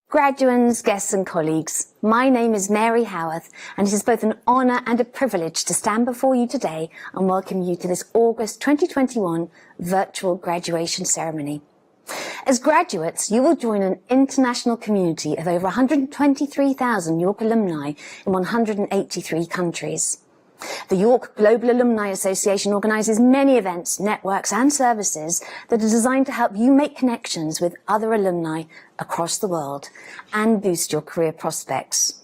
Graduands, guests and colleagues, my name is Mary Howarth and it is both an honour and a privilege to stand before you today and welcome you to this August 2021 virtual graduation ceremony. As graduates, you will join an international community of over 123,000 York alumni in 183 countries. The York Global Alumni Association organises many events, networks and services that are designed to help you make connections with other alumni across the world and boost your career prospects.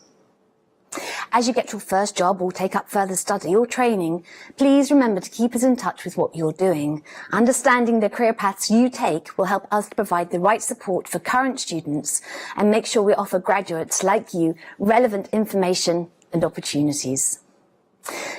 As you get your first job or take up further study or training, please remember to keep us in touch with what you're doing. Understanding the career paths you take will help us to provide the right support for current students and make sure we offer graduates like you relevant information and opportunities.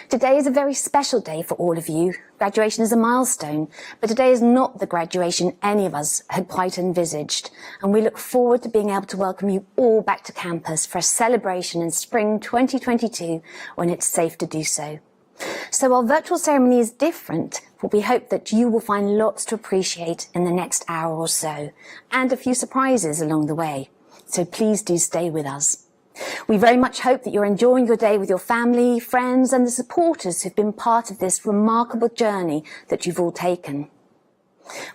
Today is a very special day for all of you. Graduation is a milestone, but today is not the graduation any of us had quite envisaged, and we look forward to being able to welcome you all back to campus for a celebration in spring 2022 when it's safe to do so. So our virtual ceremony is different, but we hope that you will find lots to appreciate in the next hour or so, and a few surprises along the way. So please do stay with us. We very much hope that you're enjoying your day with your family, friends and the supporters who've been part of this remarkable journey that you've all taken.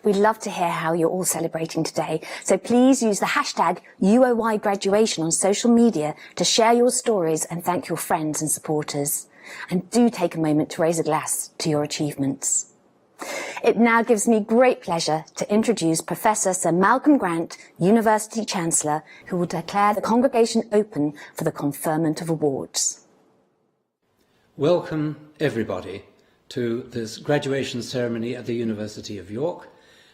We'd love to hear how you're all celebrating today, so please use the hashtag #UOYGraduation on social media to share your stories and thank your friends and supporters. And do take a moment to raise a glass to your achievements. It now gives me great pleasure to introduce Professor Sir Malcolm Grant, University Chancellor, who will declare the congregation open for the conferment of awards. Welcome, everybody, to this graduation ceremony at the University of York,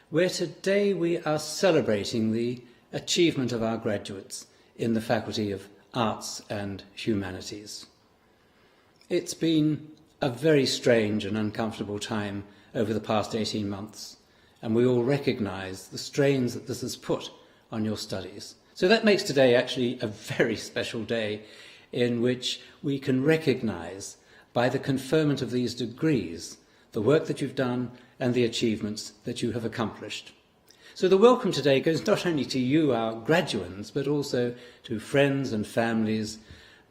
where today we are celebrating the achievement of our graduates in the Faculty of Arts and Humanities. It's been a very strange and uncomfortable time over the past 18 months, and we all recognise the strains that this has put on your studies. So that makes today actually a very special day in which we can recognise, by the conferment of these degrees, the work that you've done and the achievements that you have accomplished. So the welcome today goes not only to you, our graduands, but also to friends and families,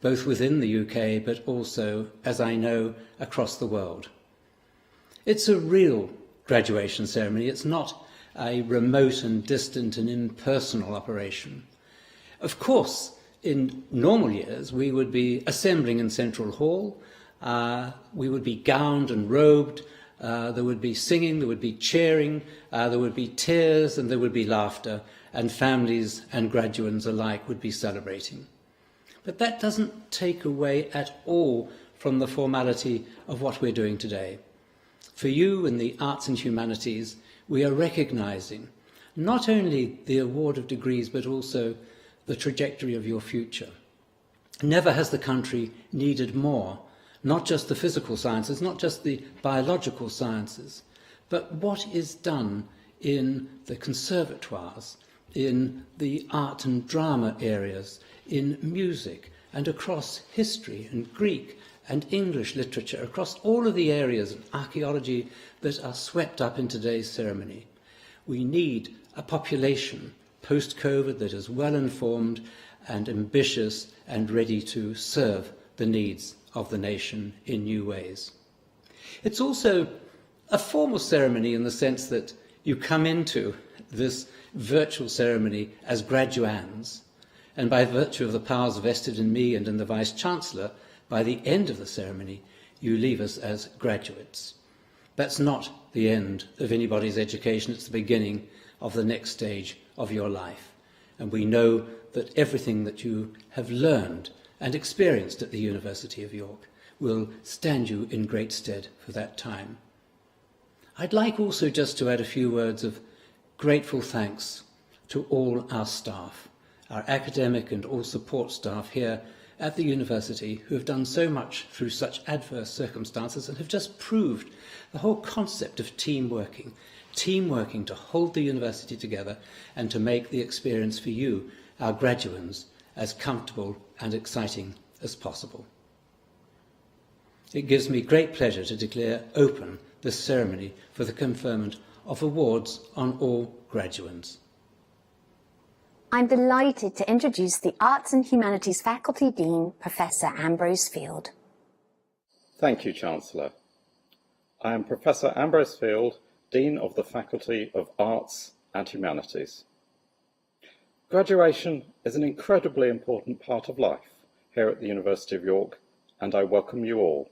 both within the UK, but also, as I know, across the world. It's a real graduation ceremony. It's not a remote and distant and impersonal operation. Of course, in normal years, we would be assembling in Central Hall. We would be gowned and robed. There would be singing, there would be cheering, there would be tears, and there would be laughter, and families and graduands alike would be celebrating. But that doesn't take away at all from the formality of what we're doing today. For you in the arts and humanities, we are recognising not only the award of degrees, but also the trajectory of your future. Never has the country needed more, not just the physical sciences, not just the biological sciences, but what is done in the conservatoires, in the art and drama areas, in music, and across history and Greek and English literature, across all of the areas of archaeology that are swept up in today's ceremony. We need a population post-COVID that is well-informed and ambitious and ready to serve the needs of the nation in new ways. It's also a formal ceremony in the sense that you come into this virtual ceremony as graduands, and by virtue of the powers vested in me and in the Vice-Chancellor, by the end of the ceremony, you leave us as graduates. That's not the end of anybody's education. It's the beginning of the next stage of your life. And we know that everything that you have learned and experienced at the University of York will stand you in great stead for that time. I'd like also just to add a few words of grateful thanks to all our staff, our academic and all support staff here at the university who have done so much through such adverse circumstances and have just proved the whole concept of team working to hold the university together and to make the experience for you, our graduands, as comfortable and exciting as possible. It gives me great pleasure to declare open this ceremony for the conferment of awards on all graduands. I'm delighted to introduce the Arts and Humanities Faculty Dean, Professor Ambrose Field. Thank you, Chancellor. I am Professor Ambrose Field, Dean of the Faculty of Arts and Humanities. Graduation is an incredibly important part of life here at the University of York, and I welcome you all.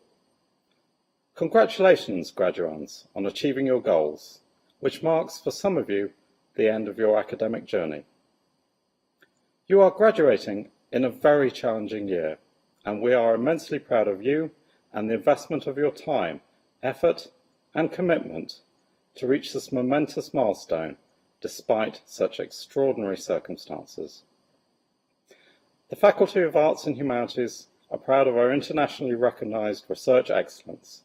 Congratulations, graduands, on achieving your goals, which marks for some of you the end of your academic journey. You are graduating in a very challenging year, and we are immensely proud of you and the investment of your time, effort, and commitment to reach this momentous milestone despite such extraordinary circumstances. The Faculty of Arts and Humanities are proud of our internationally recognised research excellence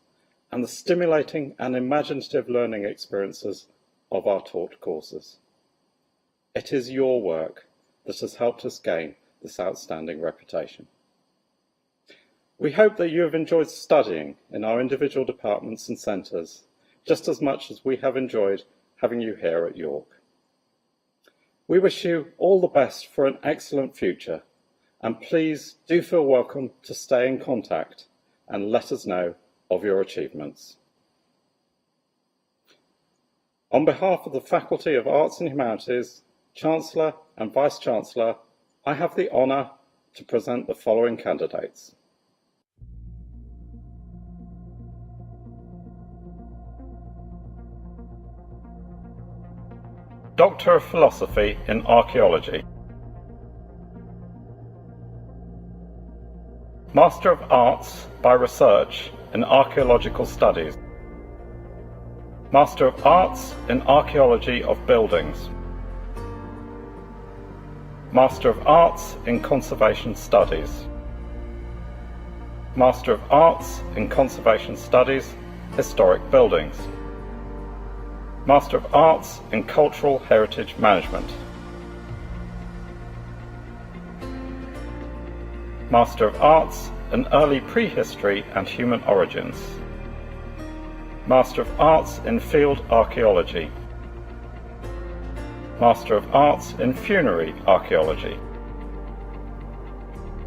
and the stimulating and imaginative learning experiences of our taught courses. It is your work that has helped us gain this outstanding reputation. We hope that you have enjoyed studying in our individual departments and centres just as much as we have enjoyed having you here at York. We wish you all the best for an excellent future, and please do feel welcome to stay in contact and let us know of your achievements. On behalf of the Faculty of Arts and Humanities, Chancellor and Vice-Chancellor, I have the honour to present the following candidates. Doctor of Philosophy in Archaeology. Master of Arts by Research in Archaeological Studies. Master of Arts in Archaeology of Buildings. Master of Arts in Conservation Studies. Master of Arts in Conservation Studies, Historic Buildings. Master of Arts in Cultural Heritage Management. Master of Arts in Early Prehistory and Human Origins. Master of Arts in Field Archaeology. Master of Arts in Funerary Archaeology.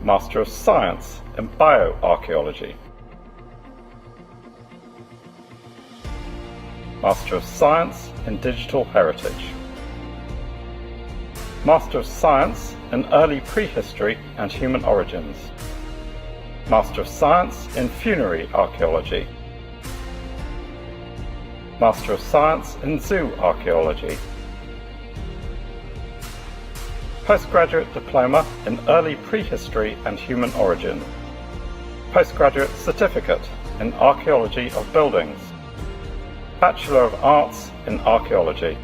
Master of Science in Bioarchaeology. Master of Science in Digital Heritage. Master of Science in Early Prehistory and Human Origins. Master of Science in Funerary Archaeology. Master of Science in Zoo Archaeology. Postgraduate Diploma in Early Prehistory and Human Origin. Postgraduate Certificate in Archaeology of Buildings. Bachelor of Arts in Archaeology.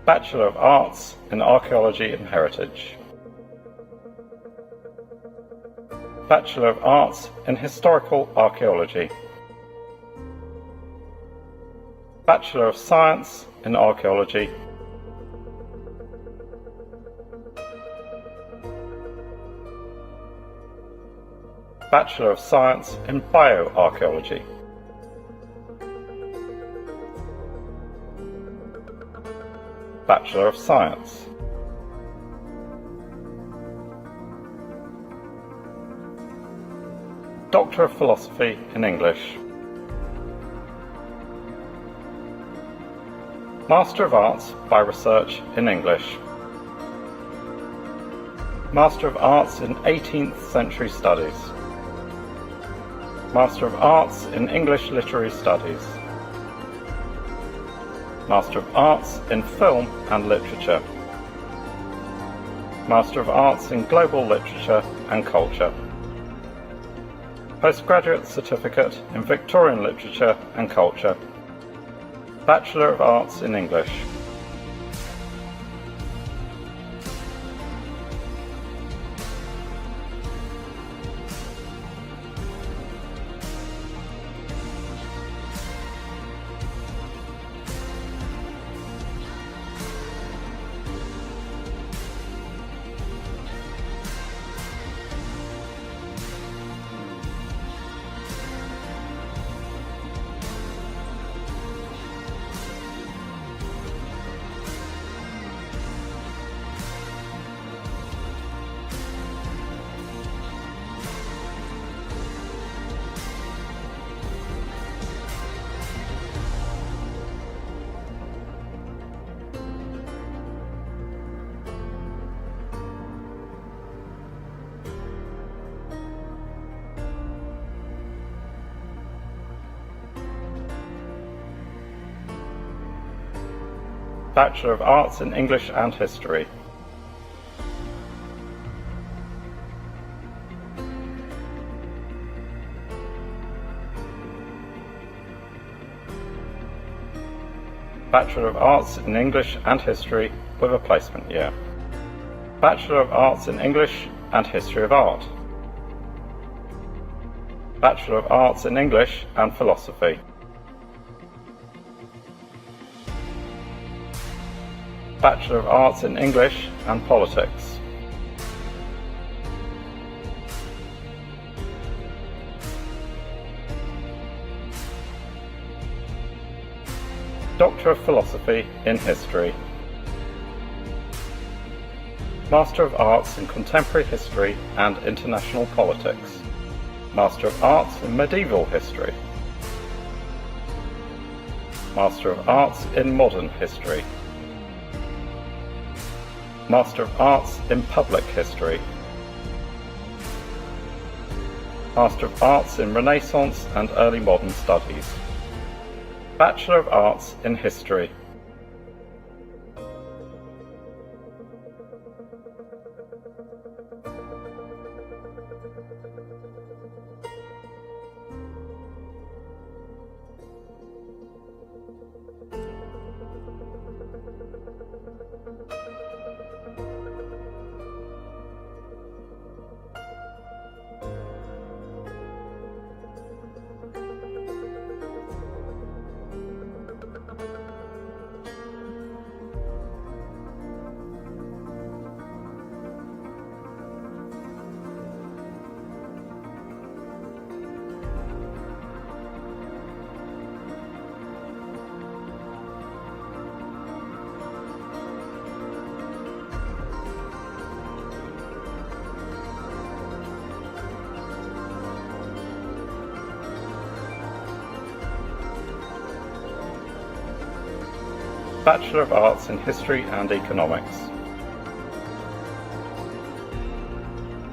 Bachelor of Arts in Archaeology and Heritage. Bachelor of Arts in Historical Archaeology. Bachelor of Science in Archaeology. Bachelor of Science in Bioarchaeology. Bachelor of Science. Doctor of Philosophy in English. Master of Arts by Research in English. Master of Arts in 18th Century Studies. Master of Arts in English Literary Studies. Master of Arts in Film and Literature. Master of Arts in Global Literature and Culture. Postgraduate Certificate in Victorian Literature and Culture. Bachelor of Arts in English. Bachelor of Arts in English and History. Bachelor of Arts in English and History with a placement year. Bachelor of Arts in English and History of Art. Bachelor of Arts in English and Philosophy. Bachelor of Arts in English and Politics. Doctor of Philosophy in History. Master of Arts in Contemporary History and International Politics. Master of Arts in Medieval History. Master of Arts in Modern History. Master of Arts in Public History. Master of Arts in Renaissance and Early Modern Studies. Bachelor of Arts in History. Bachelor of Arts in History and Economics.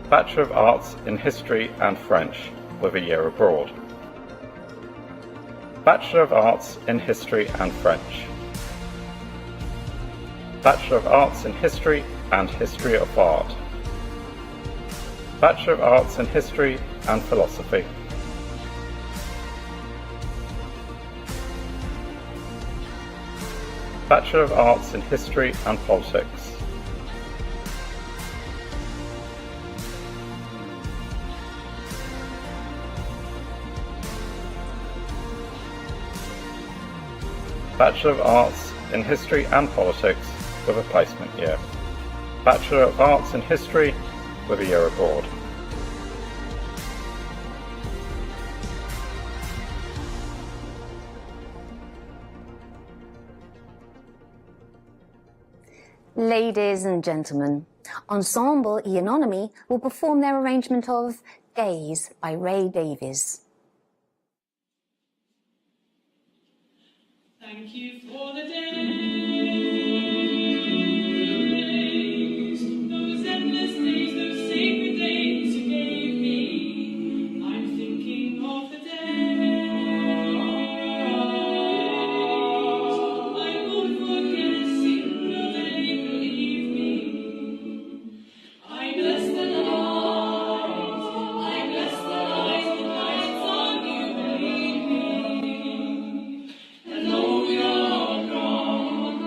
Bachelor of Arts in History and French with a year abroad. Bachelor of Arts in History and French. Bachelor of Arts in History and History of Art. Bachelor of Arts in History and Philosophy. Bachelor of Arts in History and Politics. Bachelor of Arts in History and Politics with a placement year. Bachelor of Arts in History with a year abroad. Ladies and gentlemen, Ensemble Eonomy will perform their arrangement of Gaze by Ray Davies. Thank you for the days, those endless days, those sacred days you gave me. I'm thinking of the days I won't forget a single day, believe me. I bless the night, I bless the nights on you, believe me. And though you're gone,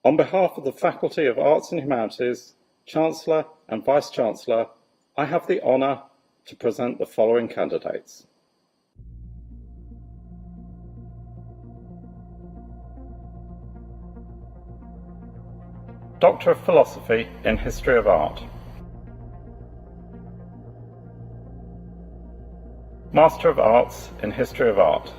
On behalf of the Faculty of Arts and Humanities, Chancellor and Vice-Chancellor, I have the honour to present the following candidates. Doctor of Philosophy in History of Art. Master of Arts in History of Art.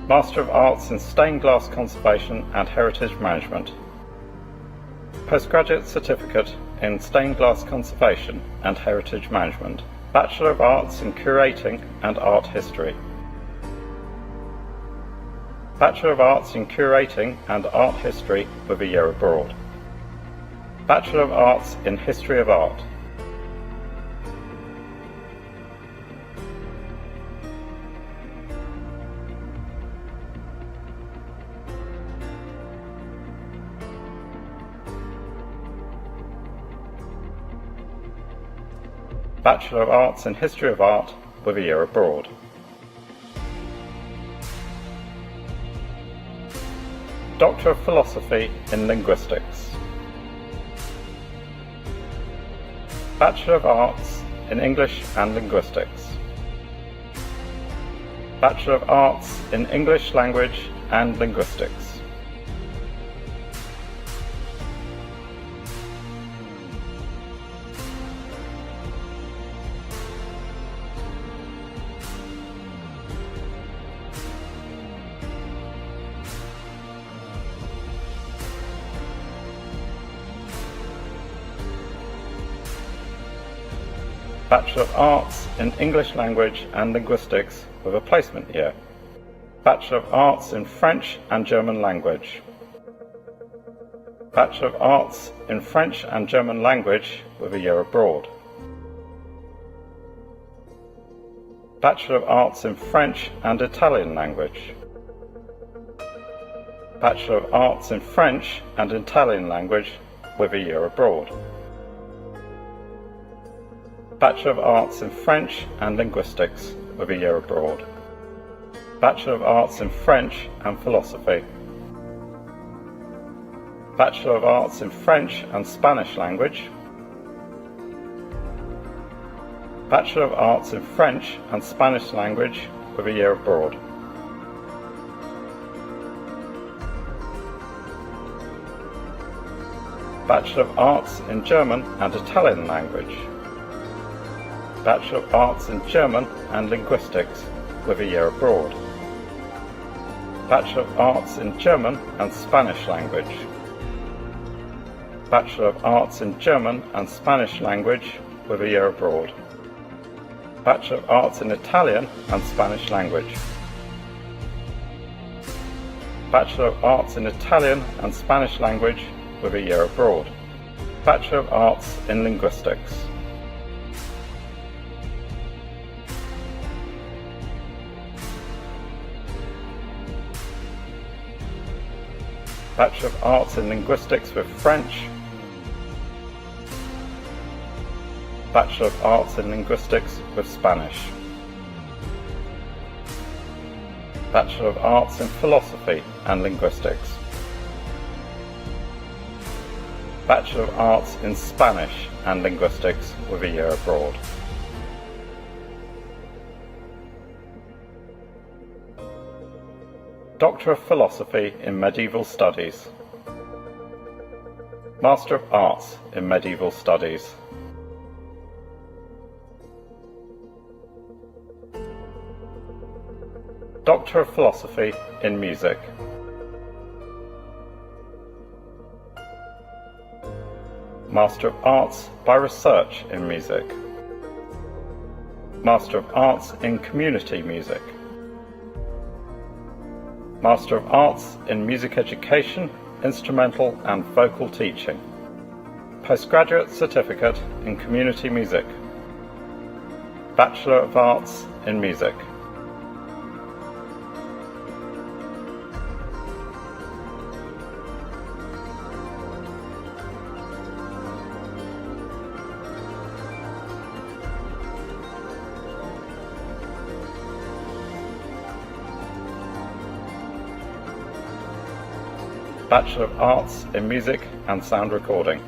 Master of Arts in Stained Glass Conservation and Heritage Management. Postgraduate Certificate in Stained Glass Conservation and Heritage Management. Bachelor of Arts in Curating and Art History. Bachelor of Arts in Curating and Art History with a year abroad. Bachelor of Arts in History of Art. Bachelor of Arts in History of Art with a year abroad. Doctor of Philosophy in Linguistics. Bachelor of Arts in English and Linguistics. Bachelor of Arts in English Language and Linguistics. Bachelor of Arts in English Language and Linguistics with a placement year. Bachelor of Arts in French and German Language. Bachelor of Arts in French and German Language with a year abroad. Bachelor of Arts in French and Italian Language. Bachelor of Arts in French and Italian Language with a year abroad. Bachelor of Arts in French and Linguistics with a year abroad. Bachelor of Arts in French and Philosophy. Bachelor of Arts in French and Spanish Language. Bachelor of Arts in French and Spanish Language with a year abroad. Bachelor of Arts in German and Italian Language. Bachelor of Arts in German and Linguistics with a year abroad. Bachelor of Arts in German and Spanish Language. Bachelor of Arts in German and Spanish Language with a year abroad. Bachelor of Arts in Italian and Spanish Language. Bachelor of Arts in Italian and Spanish Language with a year abroad. Bachelor of Arts in Linguistics. Bachelor of Arts in Linguistics with French. Bachelor of Arts in Linguistics with Spanish. Bachelor of Arts in Philosophy and Linguistics. Bachelor of Arts in Spanish and Linguistics with a year abroad. Doctor of Philosophy in Medieval Studies. Master of Arts in Medieval Studies. Doctor of Philosophy in Music. Master of Arts by Research in Music. Master of Arts in Community Music. Master of Arts in Music Education, Instrumental and Vocal Teaching. Postgraduate Certificate in Community Music. Bachelor of Arts in Music. Bachelor of Arts in Music and Sound Recording.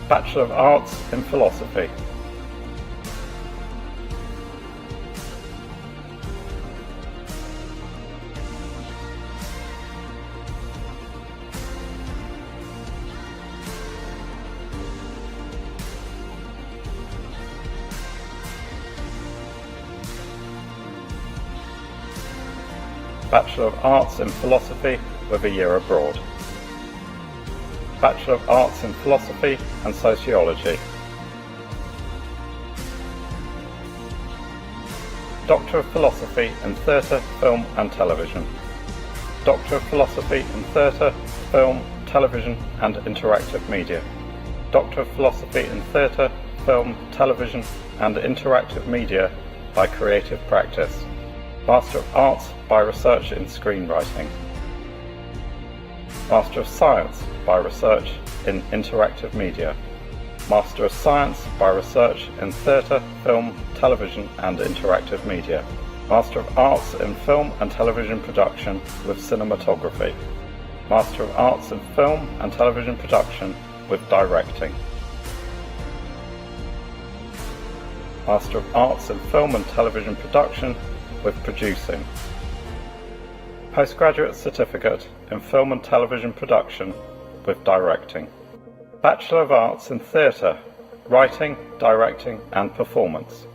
Bachelor of Arts in Philosophy. Bachelor of Arts in Philosophy with a year abroad. Bachelor of Arts in Philosophy and Sociology. Doctor of Philosophy in Theatre, Film and Television. Doctor of Philosophy in Theatre, Film, Television and Interactive Media. Doctor of Philosophy in Theatre, Film, Television and Interactive Media by Creative Practice. Master of Arts by Research in Screenwriting. Master of Science by Research in Interactive Media. Master of Science by Research in Theatre, Film, Television and Interactive Media. Master of Arts in Film and Television Production with Cinematography. Master of Arts in Film and Television Production with Directing. Master of Arts in Film and Television Production with Producing. Postgraduate Certificate in Film and Television Production with Directing. Bachelor of Arts in Theatre, Writing, Directing and Performance.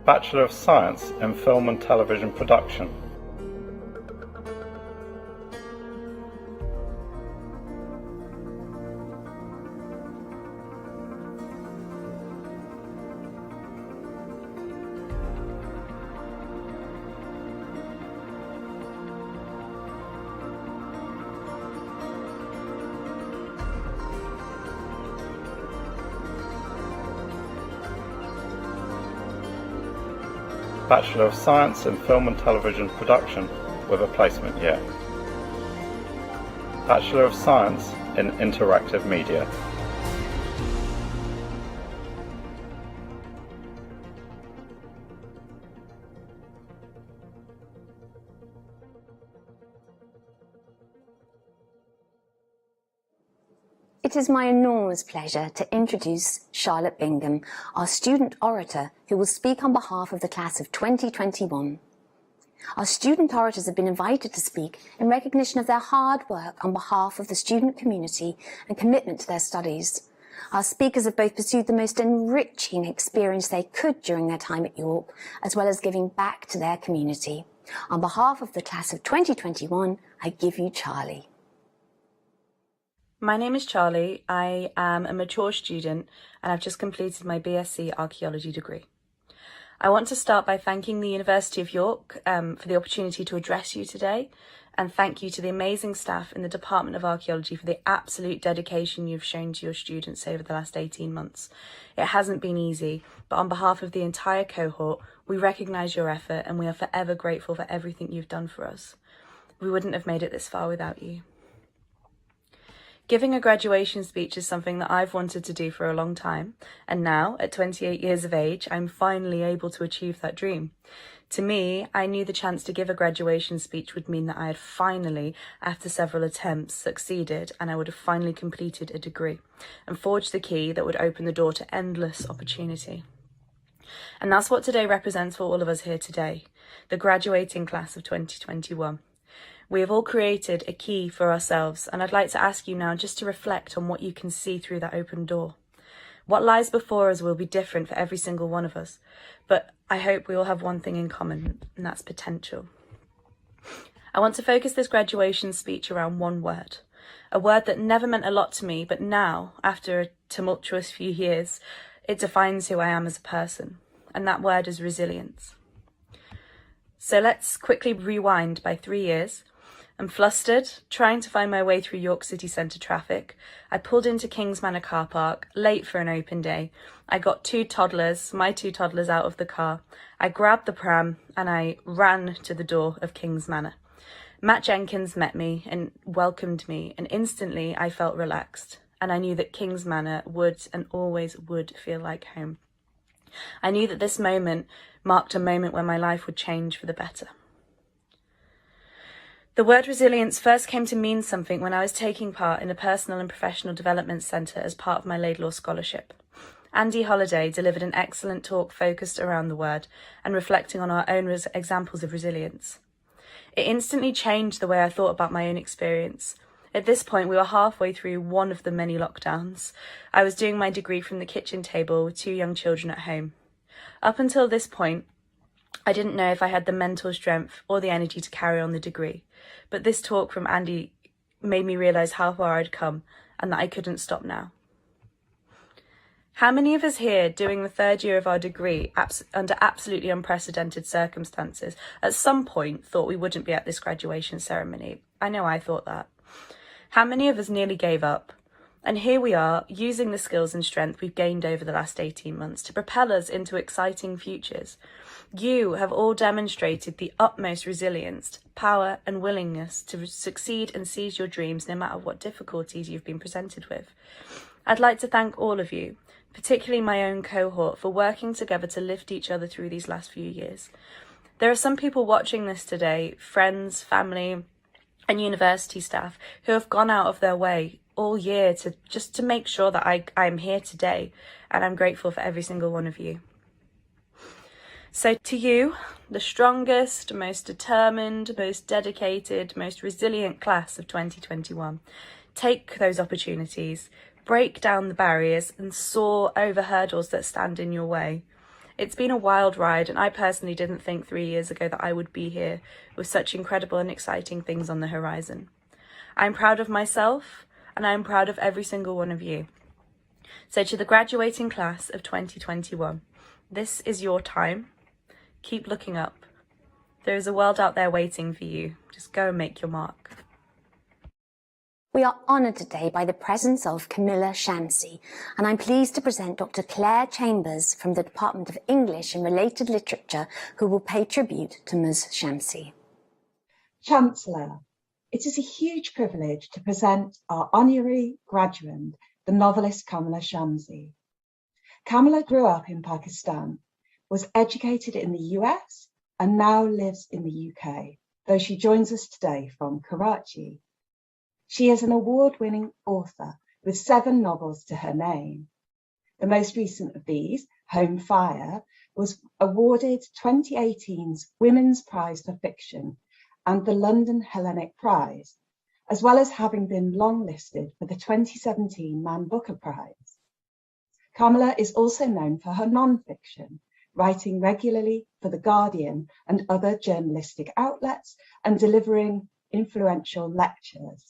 Bachelor of Science in Film and Television Production. Bachelor of Science in Film and Television Production with a placement year. Bachelor of Science in Interactive Media. It is my enormous pleasure to introduce Charlotte Bingham, our student orator, who will speak on behalf of the class of 2021. Our student orators have been invited to speak in recognition of their hard work on behalf of the student community and commitment to their studies. Our speakers have both pursued the most enriching experience they could during their time at York, as well as giving back to their community. On behalf of the class of 2021, I give you Charlie. My name is Charlie. I am a mature student and I've just completed my BSc Archaeology degree. I want to start by thanking the University of York for the opportunity to address you today, and thank you to the amazing staff in the Department of Archaeology for the absolute dedication you've shown to your students over the last 18 months. It hasn't been easy, but on behalf of the entire cohort, we recognise your effort and we are forever grateful for everything you've done for us. We wouldn't have made it this far without you. Giving a graduation speech is something that I've wanted to do for a long time, and now, at 28 years of age, I'm finally able to achieve that dream. To me, I knew the chance to give a graduation speech would mean that I had finally, after several attempts, succeeded, and I would have finally completed a degree, and forged the key that would open the door to endless opportunity. And that's what today represents for all of us here today, the graduating class of 2021. We have all created a key for ourselves, and I'd like to ask you now just to reflect on what you can see through that open door. What lies before us will be different for every single one of us, but I hope we all have one thing in common, and that's potential. I want to focus this graduation speech around one word, a word that never meant a lot to me, but now, after a tumultuous few years, it defines who I am as a person, and that word is resilience. So let's quickly rewind by 3 years. and flustered, trying to find my way through York city centre traffic, I pulled into Kings Manor car park, late for an open day. I got my two toddlers out of the car. I grabbed the pram and I ran to the door of Kings Manor. Matt Jenkins met me and welcomed me, and instantly I felt relaxed, and I knew that Kings Manor would and always would feel like home. I knew that this moment marked a moment where my life would change for the better. The word resilience first came to mean something when I was taking part in a personal and professional development centre as part of my Laidlaw Scholarship. Andy Holliday delivered an excellent talk focused around the word and reflecting on our own examples of resilience. It instantly changed the way I thought about my own experience. At this point, we were halfway through one of the many lockdowns. I was doing my degree from the kitchen table with 2 young children at home. Up until this point, I didn't know if I had the mental strength or the energy to carry on the degree. But this talk from Andy made me realise how far I'd come and that I couldn't stop now. How many of us here doing the 3rd year of our degree under absolutely unprecedented circumstances at some point thought we wouldn't be at this graduation ceremony? I know I thought that. How many of us nearly gave up? And here we are, using the skills and strength we've gained over the last 18 months to propel us into exciting futures. You have all demonstrated the utmost resilience, power and willingness to succeed and seize your dreams no matter what difficulties you've been presented with. I'd like to thank all of you, particularly my own cohort, for working together to lift each other through these last few years. There are some people watching this today, friends, family, and university staff, who have gone out of their way all year to make sure that I'm here today, and I'm grateful for every single one of you. So to you, the strongest, most determined, most dedicated, most resilient class of 2021, take those opportunities, break down the barriers and soar over hurdles that stand in your way. It's been a wild ride, and I personally didn't think 3 years ago that I would be here with such incredible and exciting things on the horizon. I'm proud of myself, and I'm proud of every single one of you. So to the graduating class of 2021, this is your time. Keep looking up. There is a world out there waiting for you. Just go and make your mark. We are honoured today by the presence of Camilla Shamsi, and I'm pleased to present Dr. Claire Chambers from the Department of English and Related Literature, who will pay tribute to Ms. Shamsi. Chancellor, it is a huge privilege to present our honorary graduate, the novelist Camilla Shamsi. Camilla grew up in Pakistan, was educated in the US, and now lives in the UK, though she joins us today from Karachi. She is an award-winning author with 7 novels to her name. The most recent of these, Home Fire, was awarded 2018's Women's Prize for Fiction and the London Hellenic Prize, as well as having been longlisted for the 2017 Man Booker Prize. Camilla is also known for her non-fiction, writing regularly for The Guardian and other journalistic outlets and delivering influential lectures.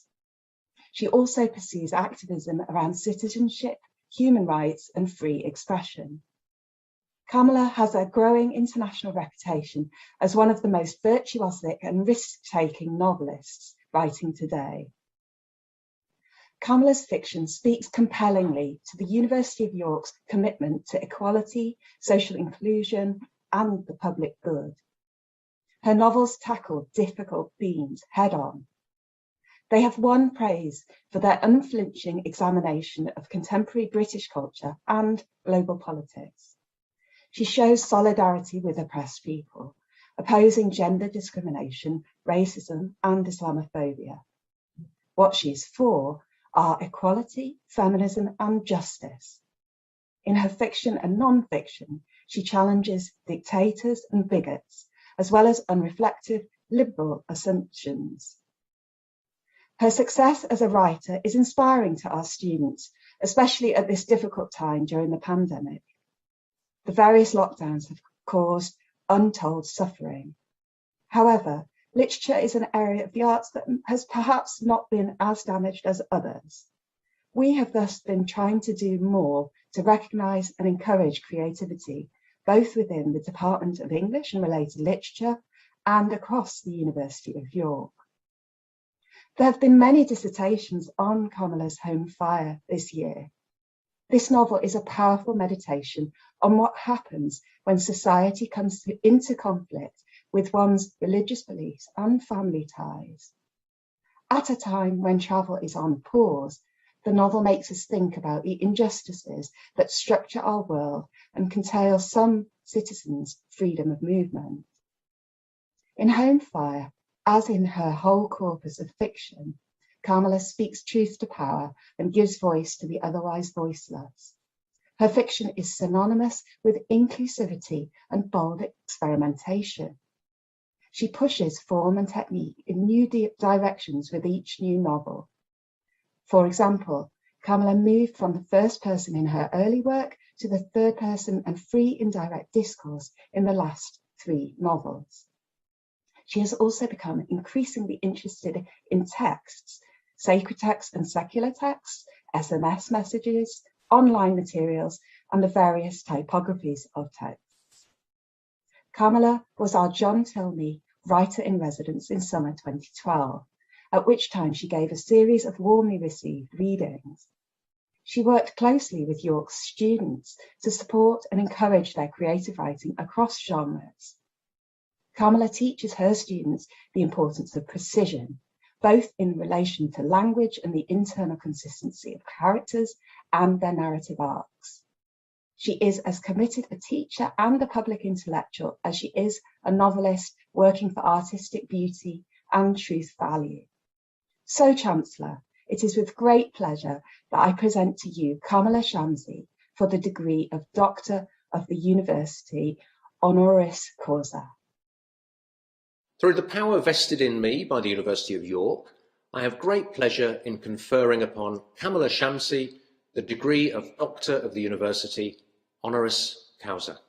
She also pursues activism around citizenship, human rights, and free expression. Camilla has a growing international reputation as one of the most virtuosic and risk-taking novelists writing today. Camilla's fiction speaks compellingly to the University of York's commitment to equality, social inclusion, and the public good. Her novels tackle difficult themes head-on. They have won praise for their unflinching examination of contemporary British culture and global politics. She shows solidarity with oppressed people, opposing gender discrimination, racism, and Islamophobia. What she's for are equality, feminism, and justice. In her fiction and non-fiction, she challenges dictators and bigots, as well as unreflective liberal assumptions. Her success as a writer is inspiring to our students, especially at this difficult time during the pandemic. The various lockdowns have caused untold suffering. However, literature is an area of the arts that has perhaps not been as damaged as others. We have thus been trying to do more to recognise and encourage creativity, both within the Department of English and Related Literature and across the University of York. There have been many dissertations on Kamala's Home Fire this year. This novel is a powerful meditation on what happens when society comes into conflict with one's religious beliefs and family ties. At a time when travel is on pause, the novel makes us think about the injustices that structure our world and curtail some citizens' freedom of movement. In Home Fire, as in her whole corpus of fiction, Kamala speaks truth to power and gives voice to the otherwise voiceless. Her fiction is synonymous with inclusivity and bold experimentation. She pushes form and technique in new directions with each new novel. For example, Kamala moved from the first person in her early work to the third person and free indirect discourse in the last 3 novels. She has also become increasingly interested in texts, sacred texts and secular texts, SMS messages, online materials, and the various typographies of texts. Kamala was our John Tilney Writer in Residence in summer 2012, at which time she gave a series of warmly received readings. She worked closely with York's students to support and encourage their creative writing across genres. Kamala teaches her students the importance of precision, both in relation to language and the internal consistency of characters and their narrative arcs. She is as committed a teacher and a public intellectual as she is a novelist working for artistic beauty and truth value. So, Chancellor, it is with great pleasure that I present to you Kamala Shamsi for the degree of Doctor of the University honoris causa. Through the power vested in me by the University of York, I have great pleasure in conferring upon Kamala Shamsi the degree of Doctor of the University honoris causa.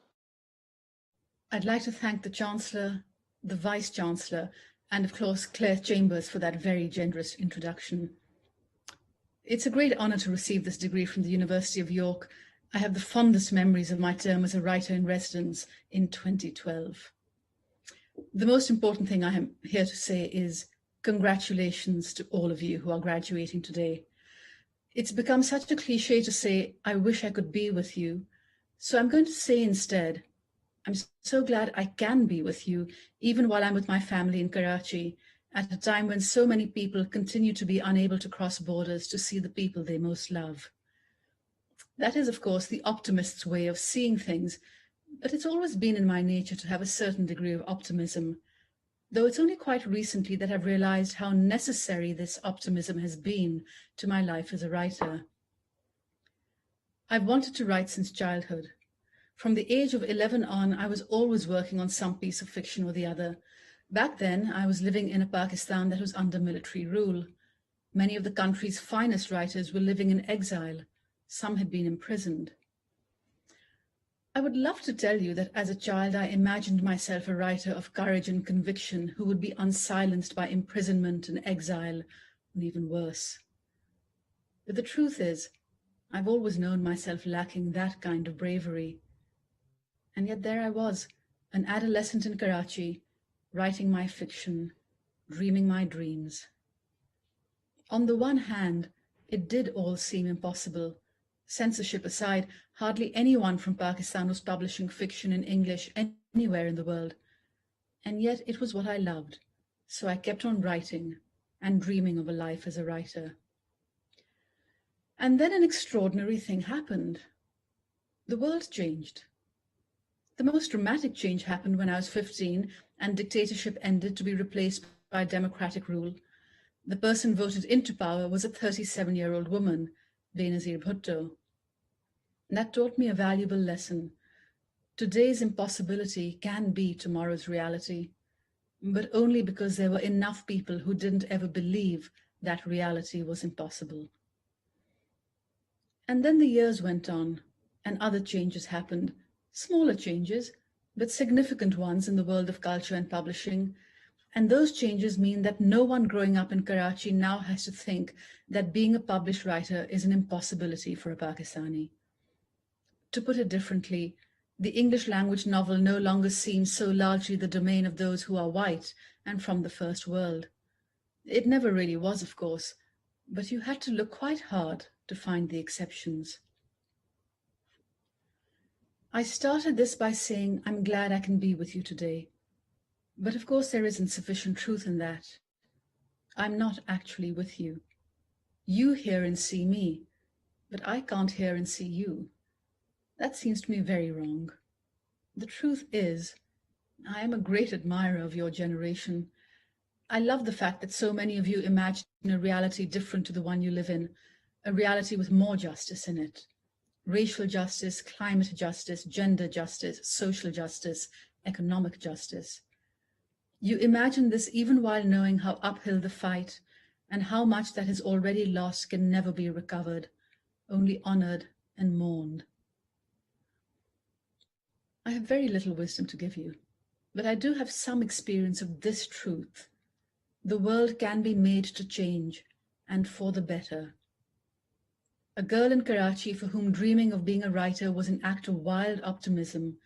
I'd like to thank the Chancellor, the Vice-Chancellor, and of course Claire Chambers for that very generous introduction. It's a great honour to receive this degree from the University of York. I have the fondest memories of my term as a writer in residence in 2012. The most important thing I am here to say is congratulations to all of you who are graduating today. It's become such a cliche to say, I wish I could be with you. So I'm going to say instead, I'm so glad I can be with you, even while I'm with my family in Karachi, at a time when so many people continue to be unable to cross borders to see the people they most love. That is, of course, the optimist's way of seeing things, but it's always been in my nature to have a certain degree of optimism, though it's only quite recently that I've realized how necessary this optimism has been to my life as a writer. I've wanted to write since childhood. From the age of 11 on, I was always working on some piece of fiction or the other. Back then, I was living in a Pakistan that was under military rule. Many of the country's finest writers were living in exile. Some had been imprisoned. I would love to tell you that as a child, I imagined myself a writer of courage and conviction who would be unsilenced by imprisonment and exile, and even worse. But the truth is, I've always known myself lacking that kind of bravery. And yet there I was, an adolescent in Karachi, writing my fiction, dreaming my dreams. On the one hand, it did all seem impossible. Censorship aside, hardly anyone from Pakistan was publishing fiction in English anywhere in the world. And yet it was what I loved, so I kept on writing and dreaming of a life as a writer. And then an extraordinary thing happened. The world changed. The most dramatic change happened when I was 15 and dictatorship ended to be replaced by democratic rule. The person voted into power was a 37-year-old woman, Benazir Bhutto. And that taught me a valuable lesson. Today's impossibility can be tomorrow's reality, but only because there were enough people who didn't ever believe that reality was impossible. And then the years went on, and other changes happened, smaller changes, but significant ones in the world of culture and publishing. And those changes mean that no one growing up in Karachi now has to think that being a published writer is an impossibility for a Pakistani. To put it differently, the English language novel no longer seems so largely the domain of those who are white and from the first world. It never really was, of course, but you had to look quite hard to find the exceptions. I started this by saying I'm glad I can be with you today, but of course there isn't sufficient truth in that. I'm not actually with you. You hear and see me, but I can't hear and see you. That seems to me very wrong. The truth is, I am a great admirer of your generation. I love the fact that so many of you imagine a reality different to the one you live in, a reality with more justice in it. Racial justice, climate justice, gender justice, social justice, economic justice. You imagine this even while knowing how uphill the fight and how much that is already lost can never be recovered, only honored and mourned. I have very little wisdom to give you, but I do have some experience of this truth. The world can be made to change, and for the better. A girl in Karachi for whom dreaming of being a writer was an act of wild optimism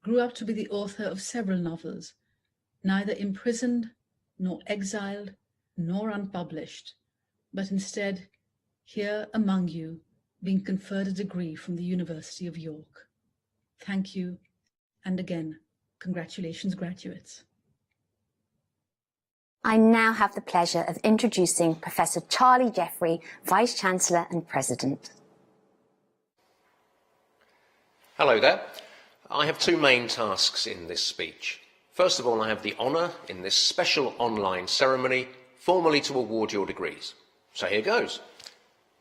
grew up to be the author of several novels, neither imprisoned, nor exiled, nor unpublished, but instead here among you, being conferred a degree from the University of York. Thank you, and again, congratulations, graduates. I now have the pleasure of introducing Professor Charlie Jeffrey, Vice-Chancellor and President. Hello there. I have two main tasks in this speech. First of all, I have the honour in this special online ceremony formally to award your degrees. So here goes.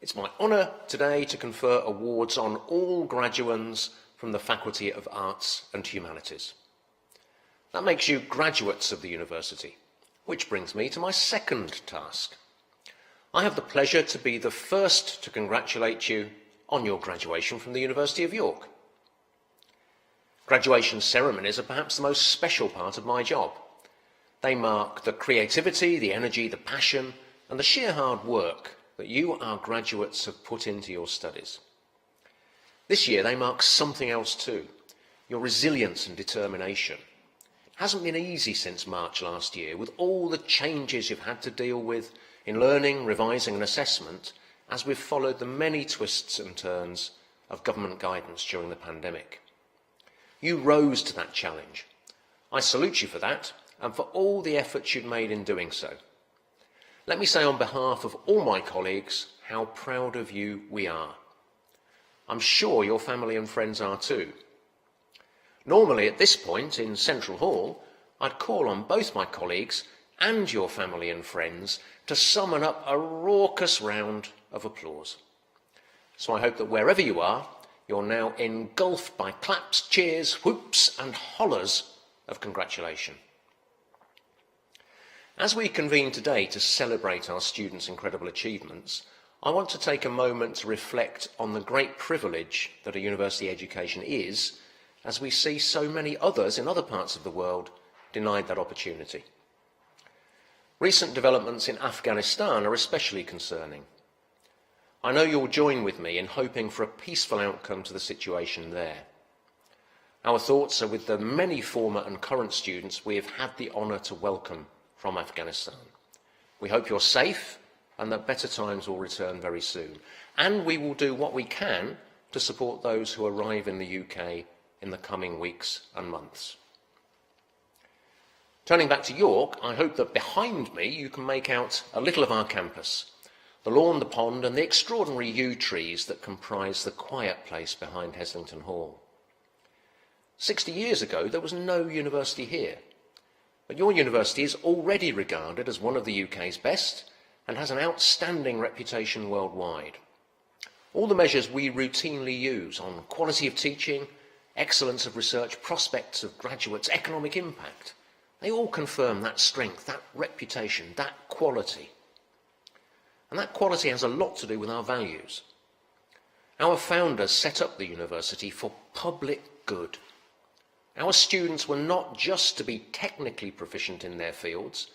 It's my honour today to confer awards on all graduands from the Faculty of Arts and Humanities. That makes you graduates of the university. Which brings me to my second task. I have the pleasure to be the first to congratulate you on your graduation from the University of York. Graduation ceremonies are perhaps the most special part of my job. They mark the creativity, the energy, the passion, and the sheer hard work that you, our graduates, have put into your studies. This year they mark something else too, your resilience and determination. Hasn't been easy since March last year, with all the changes you've had to deal with in learning, revising and assessment, as we've followed the many twists and turns of government guidance during the pandemic. You rose to that challenge. I salute you for that and for all the efforts you've made in doing so. Let me say on behalf of all my colleagues how proud of you we are. I'm sure your family and friends are too. Normally, at this point in Central Hall, I'd call on both my colleagues and your family and friends to summon up a raucous round of applause. So I hope that wherever you are, you're now engulfed by claps, cheers, whoops and hollers of congratulation. As we convene today to celebrate our students' incredible achievements, I want to take a moment to reflect on the great privilege that a university education is, as we see so many others in other parts of the world denied that opportunity. Recent developments in Afghanistan are especially concerning. I know you'll join with me in hoping for a peaceful outcome to the situation there. Our thoughts are with the many former and current students we have had the honour to welcome from Afghanistan. We hope you're safe and that better times will return very soon. And we will do what we can to support those who arrive in the UK in the coming weeks and months. Turning back to York, I hope that behind me you can make out a little of our campus, the lawn, the pond and the extraordinary yew trees that comprise the quiet place behind Heslington Hall. 60 years ago there was no university here, but your university is already regarded as one of the UK's best and has an outstanding reputation worldwide. All the measures we routinely use on quality of teaching, excellence of research, prospects of graduates, economic impact, they all confirm that strength, that reputation, that quality. And that quality has a lot to do with our values. Our founders set up the university for public good. Our students were not just to be technically proficient in their fields,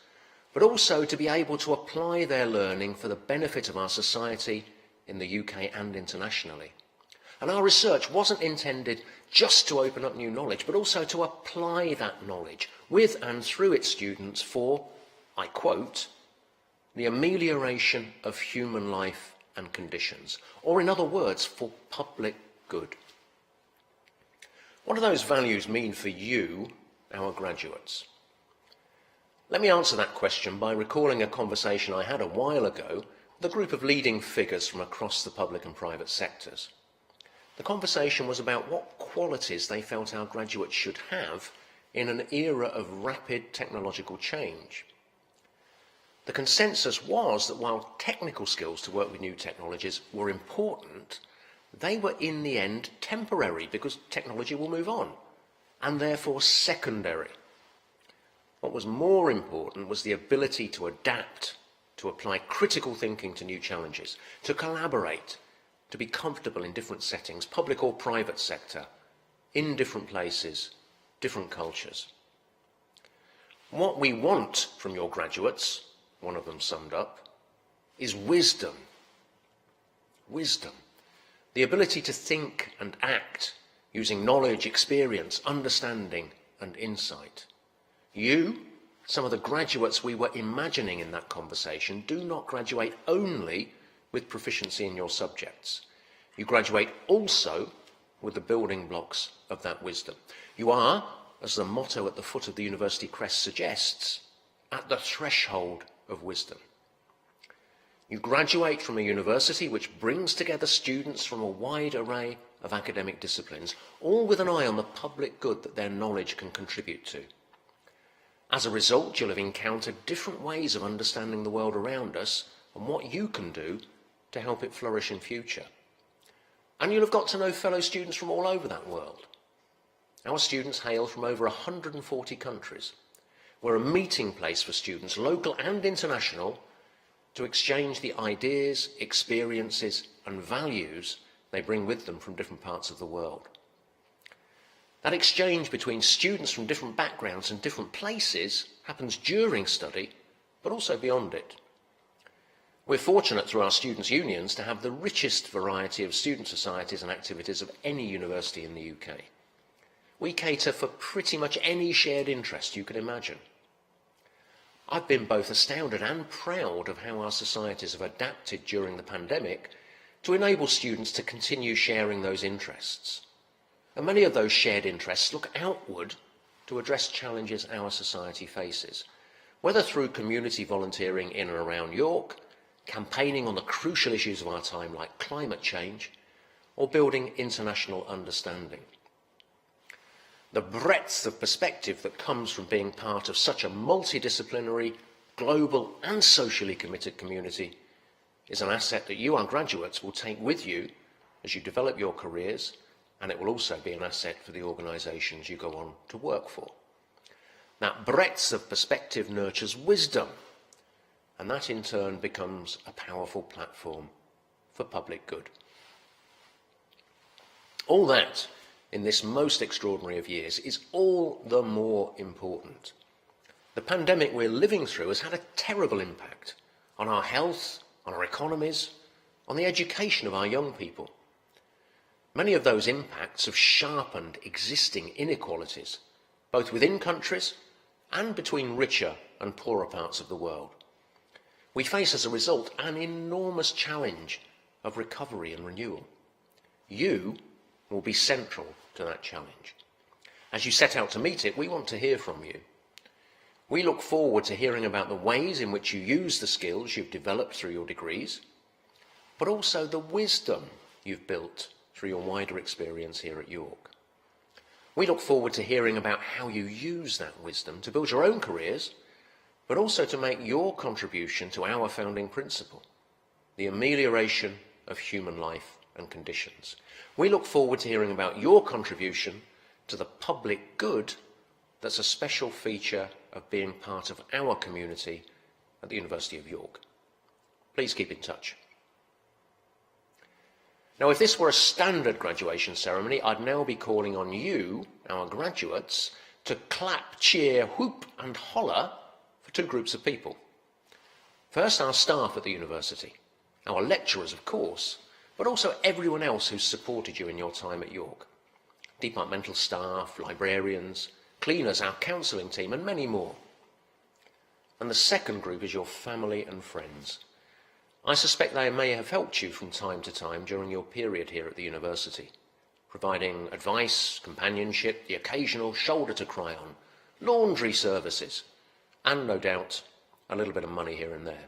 but also to be able to apply their learning for the benefit of our society in the UK and internationally. And our research wasn't intended just to open up new knowledge, but also to apply that knowledge with and through its students for, I quote, the amelioration of human life and conditions, or in other words, for public good. What do those values mean for you, our graduates? Let me answer that question by recalling a conversation I had a while ago with a group of leading figures from across the public and private sectors. The conversation was about what qualities they felt our graduates should have in an era of rapid technological change. The consensus was that while technical skills to work with new technologies were important, they were in the end temporary because technology will move on, and therefore secondary. What was more important was the ability to adapt, to apply critical thinking to new challenges, to collaborate, to be comfortable in different settings, public or private sector, in different places, different cultures. What we want from your graduates, one of them summed up, is wisdom. Wisdom. The ability to think and act using knowledge, experience, understanding, and insight. You, some of the graduates we were imagining in that conversation, do not graduate only with proficiency in your subjects. You graduate also with the building blocks of that wisdom. You are, as the motto at the foot of the university crest suggests, at the threshold of wisdom. You graduate from a university which brings together students from a wide array of academic disciplines, all with an eye on the public good that their knowledge can contribute to. As a result, you'll have encountered different ways of understanding the world around us and what you can do to help it flourish in future. And you'll have got to know fellow students from all over that world. Our students hail from over 140 countries. We're a meeting place for students, local and international, to exchange the ideas, experiences and values they bring with them from different parts of the world. That exchange between students from different backgrounds and different places happens during study, but also beyond it. We're fortunate through our students' unions to have the richest variety of student societies and activities of any university in the UK. We cater for pretty much any shared interest you can imagine. I've been both astounded and proud of how our societies have adapted during the pandemic to enable students to continue sharing those interests. And many of those shared interests look outward to address challenges our society faces, whether through community volunteering in and around York, campaigning on the crucial issues of our time like climate change, or building international understanding. The breadth of perspective that comes from being part of such a multidisciplinary, global and socially committed community is an asset that you, our graduates, will take with you as you develop your careers, and it will also be an asset for the organisations you go on to work for. That breadth of perspective nurtures wisdom, and that in turn becomes a powerful platform for public good. All that, in this most extraordinary of years, is all the more important. The pandemic we're living through has had a terrible impact on our health, on our economies, on the education of our young people. Many of those impacts have sharpened existing inequalities, both within countries and between richer and poorer parts of the world. We face, as a result, an enormous challenge of recovery and renewal. You will be central to that challenge. As you set out to meet it, we want to hear from you. We look forward to hearing about the ways in which you use the skills you've developed through your degrees, but also the wisdom you've built through your wider experience here at York. We look forward to hearing about how you use that wisdom to build your own careers, but also to make your contribution to our founding principle, the amelioration of human life and conditions. We look forward to hearing about your contribution to the public good that's a special feature of being part of our community at the University of York. Please keep in touch. Now, if this were a standard graduation ceremony, I'd now be calling on you, our graduates, to clap, cheer, whoop and holler for two groups of people. First, our staff at the university, our lecturers, of course, but also everyone else who's supported you in your time at York. Departmental staff, librarians, cleaners, our counselling team, and many more. and the second group is your family and friends. I suspect they may have helped you from time to time during your period here at the university, providing advice, companionship, the occasional shoulder to cry on, laundry services, and no doubt a little bit of money here and there.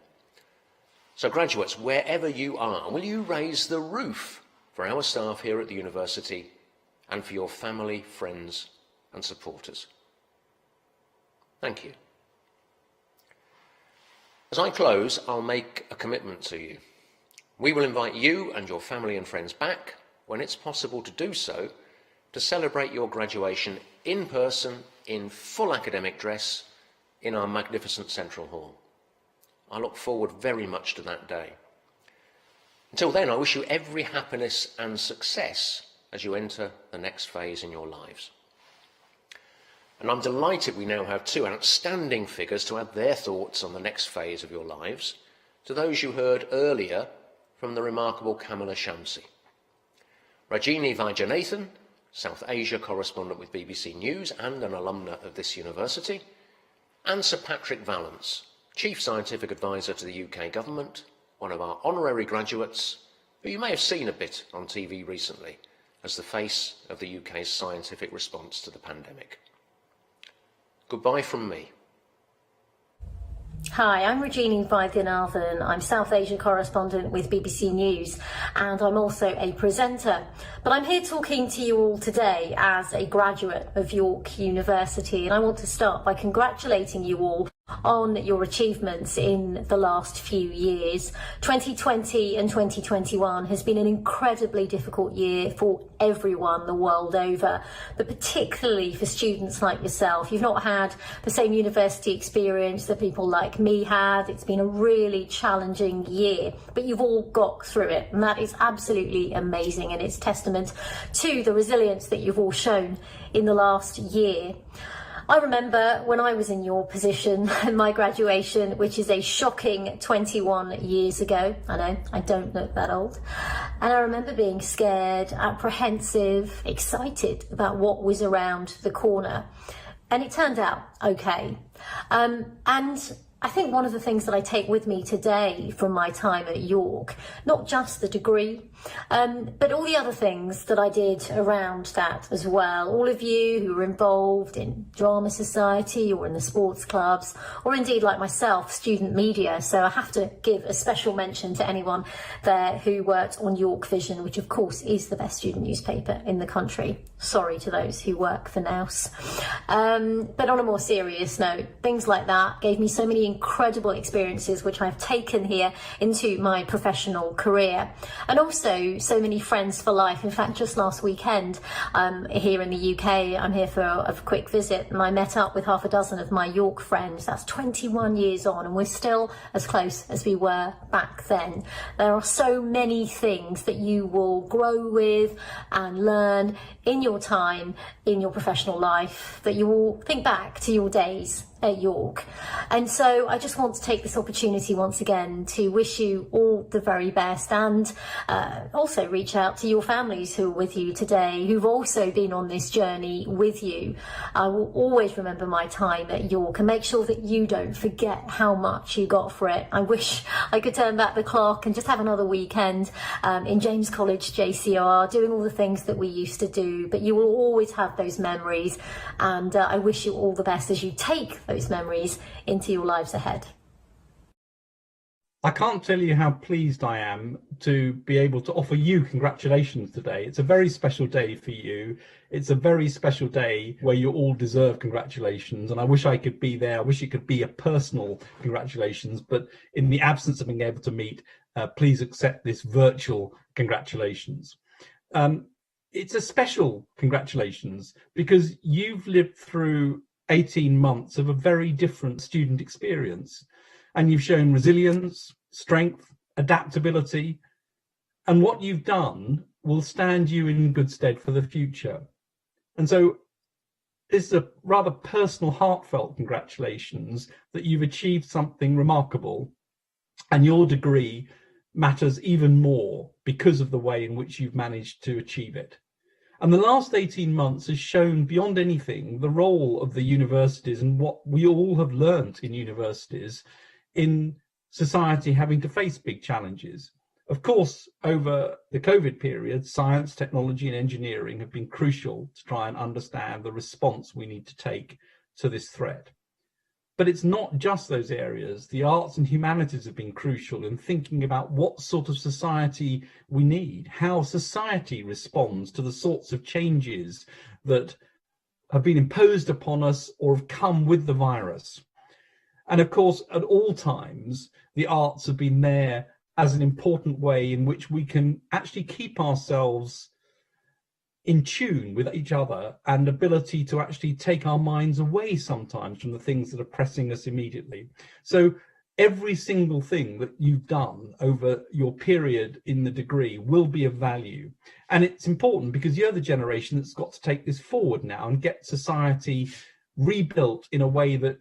So graduates, wherever you are, will you raise the roof for our staff here at the university and for your family, friends and supporters? Thank you. As I close, I'll make a commitment to you. We will invite you and your family and friends back, when it's possible to do so, to celebrate your graduation in person, in full academic dress, in our magnificent Central Hall. I look forward very much to that day. Until then, I wish you every happiness and success as you enter the next phase in your lives. And I'm delighted we now have two outstanding figures to add their thoughts on the next phase of your lives to those you heard earlier from the remarkable Kamala Shamsi. Rajini Vaidyanathan, South Asia correspondent with BBC News and an alumna of this university, and Sir Patrick Vallance, Chief Scientific Advisor to the UK Government, one of our honorary graduates, who you may have seen a bit on TV recently as the face of the UK's scientific response to the pandemic. Goodbye from me. Hi, I'm Rajini Vaidyanathan. I'm South Asia correspondent with BBC News, and I'm also a presenter. But I'm here talking to you all today as a graduate of York University, and I want to start by congratulating you all on your achievements in the last few years. 2020 and 2021 has been an incredibly difficult year for everyone the world over, but particularly for students like yourself. You've not had the same university experience that people like me had. It's been a really challenging year, but you've all got through it, and that is absolutely amazing, and it's testament to the resilience that you've all shown in the last year. I remember when I was in your position in my graduation, which is a shocking 21 years ago. I know, I don't look that old. And I remember being scared, apprehensive, excited about what was around the corner. And it turned out okay. And I think one of the things that I take with me today from my time at York, not just the degree, but all the other things that I did around that as well. All of you who were involved in drama society or in the sports clubs, or indeed like myself, student media. So I have to give a special mention to anyone there who worked on York Vision, which of course is the best student newspaper in the country. Sorry to those who work for Nous. But on a more serious note, things like that gave me so many incredible experiences which I've taken here into my professional career, and also so many friends for life. In fact, just last weekend here in the UK, I'm here for a quick visit, and I met up with half a dozen of my York friends. That's 21 years on, and we're still as close as we were back then. There are so many things that you will grow with and learn in your time, in your professional life, that you will think back to your days at York. And so I just want to take this opportunity once again to wish you all the very best, and also reach out to your families who are with you today, who've also been on this journey with you. I will always remember my time at York and make sure that you don't forget how much you got for it. I wish I could turn back the clock and just have another weekend in James College JCR doing all the things that we used to do, but you will always have those memories, and I wish you all the best as you take those memories into your lives ahead. I can't tell you how pleased I am to be able to offer you congratulations today. It's a very special day for you. It's a very special day where you all deserve congratulations, and I wish I could be there. I wish it could be a personal congratulations, but in the absence of being able to meet, please accept this virtual congratulations. It's a special congratulations because you've lived through 18 months of a very different student experience, and you've shown resilience, strength, adaptability, and what you've done will stand you in good stead for the future. And so this is a rather personal, heartfelt congratulations that you've achieved something remarkable, and your degree matters even more because of the way in which you've managed to achieve it. And the last 18 months has shown beyond anything the role of the universities and what we all have learnt in universities in society having to face big challenges. Of course, over the COVID period, science, technology and engineering have been crucial to try and understand the response we need to take to this threat. But it's not just those areas. The arts and humanities have been crucial in thinking about what sort of society we need, how society responds to the sorts of changes that have been imposed upon us or have come with the virus. And of course, at all times, the arts have been there as an important way in which we can actually keep ourselves in tune with each other and ability to actually take our minds away sometimes from the things that are pressing us immediately. So every single thing that you've done over your period in the degree will be of value. And it's important because you're the generation that's got to take this forward now and get society rebuilt in a way that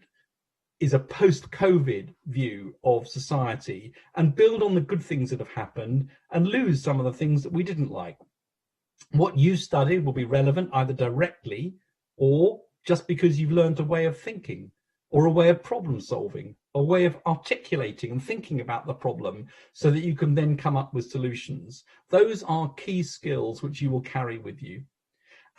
is a post-COVID view of society and build on the good things that have happened and lose some of the things that we didn't like. What you studied will be relevant either directly or just because you've learned a way of thinking or a way of problem solving, a way of articulating and thinking about the problem so that you can then come up with solutions. Those are key skills which you will carry with you.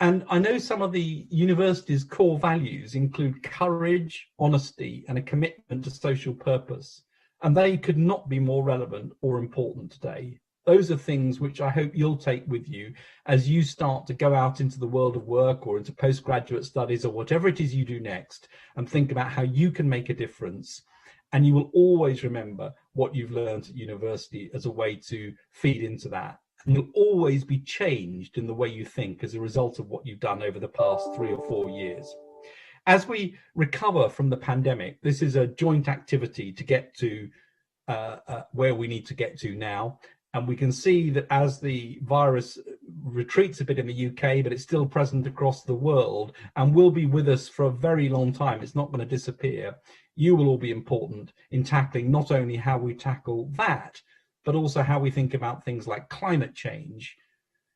And I know some of the university's core values include courage, honesty, and a commitment to social purpose. And they could not be more relevant or important today. Those are things which I hope you'll take with you as you start to go out into the world of work or into postgraduate studies or whatever it is you do next and think about how you can make a difference. And you will always remember what you've learned at university as a way to feed into that. And you'll always be changed in the way you think as a result of what you've done over the past 3 or 4 years. As we recover from the pandemic, this is a joint activity to get to where we need to get to now. And we can see that as the virus retreats a bit in the UK, but it's still present across the world and will be with us for a very long time. It's not going to disappear. You will all be important in tackling not only how we tackle that, but also how we think about things like climate change,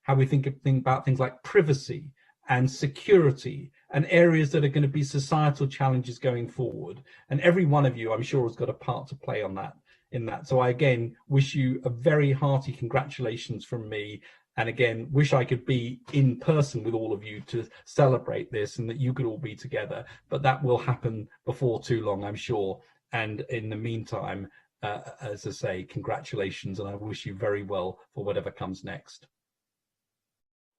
how we think about things like privacy and security and areas that are going to be societal challenges going forward. And every one of you, I'm sure, has got a part to play on that. So I again wish you a very hearty congratulations from me, and again wish I could be in person with all of you to celebrate this and that you could all be together, but that will happen before too long, I'm sure. And in the meantime, as I say, congratulations, and I wish you very well for whatever comes next.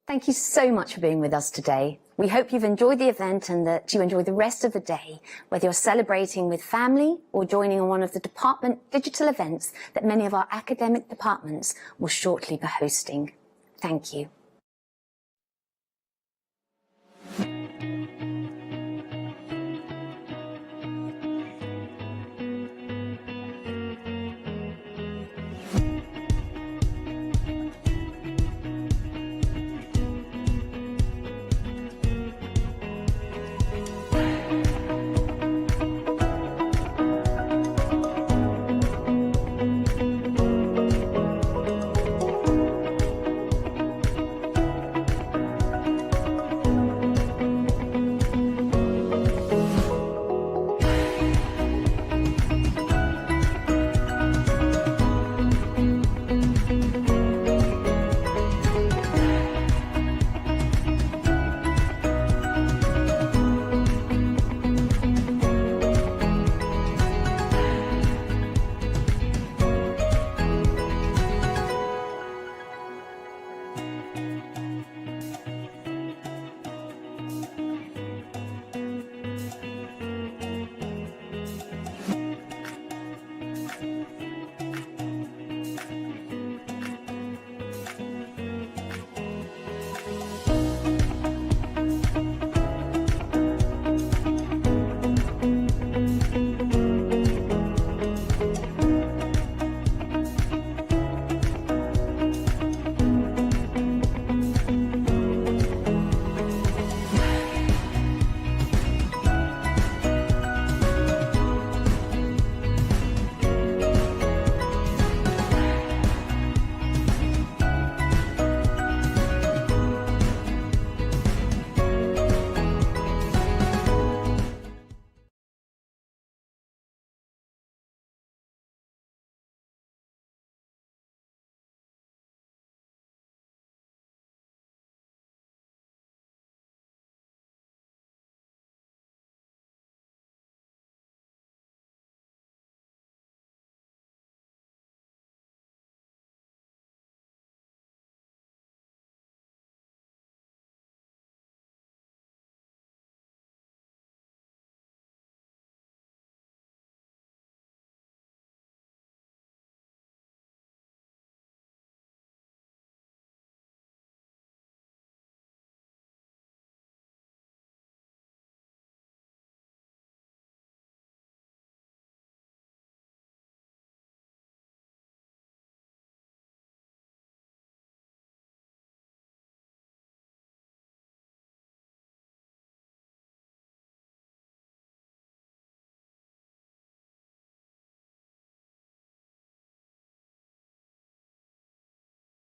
Thank you so much for being with us today. We hope you've enjoyed the event and that you enjoy the rest of the day, whether you're celebrating with family or joining on one of the department digital events that many of our academic departments will shortly be hosting. Thank you.